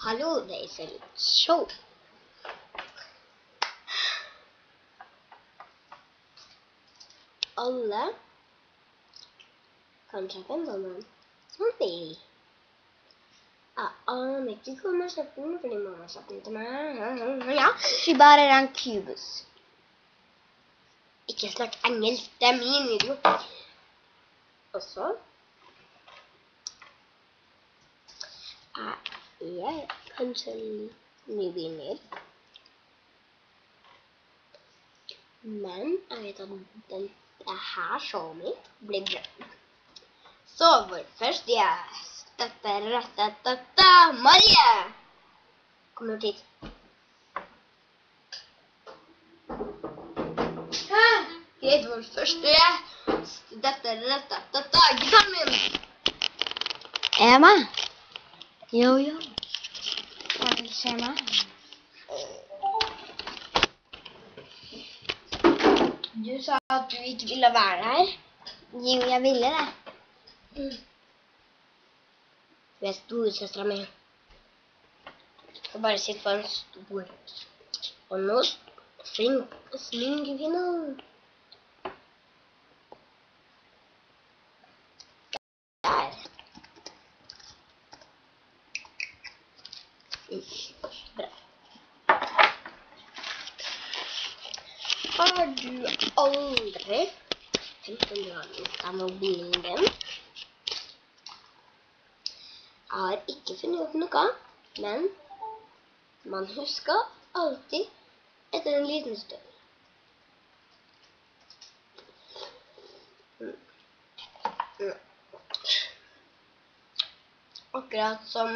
Hallo, det er et show. Alle kan kjøpe en sånn som bil. Jeg aner ikke hvor man kjøper den, fordi mamma kjøpte den til meg. Ja, vi bare er en kubus. Ikke snakk engelsk, det er min video. Og så er kanskje nybegynner. Men jeg vet at det her showet mitt blir bra. Så vår første gjest, Marie! Kom nå hit. Greit, vår første gjest, gitaren min. Er jeg med? Jo. Jeg vil se meg. Du sa at du ikke ville være her. Jo, jeg ville det. Du er storesøstera mi. Så bare sitt på en stol. Og nå sminker vi nå. Der. Bra. Har du aldri tenkt å lage av mobilen din? Jeg har ikke funnet opp noe, men man husker alltid etter en liten stund. Akkurat som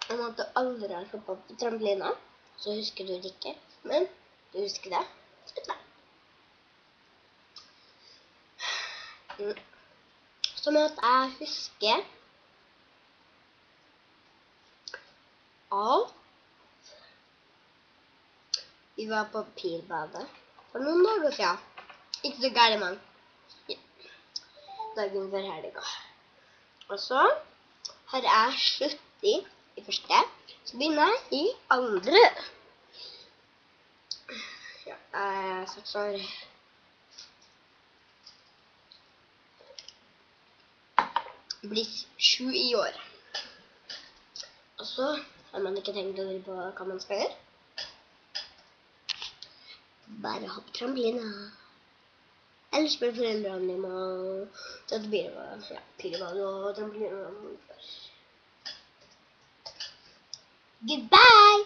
om at du aldri har hoppet på trampolina, så husker du det ikke, men du husker det etter hvert. Som at jeg husker at vi var på Pilbadet for noen dager siden. Ikke så gærlig, mann. Dagen før helga. Og så har jeg sluttet i første, så begynner jeg i andre. Ja, jeg er 6 år. Blir 7 i år. Og så har man ikke tenkt over på hva man skal gjøre. Bare hopp trampolina. Ellers blir foreldrene dine og så det blir det pileball og trampolina. Goodbye!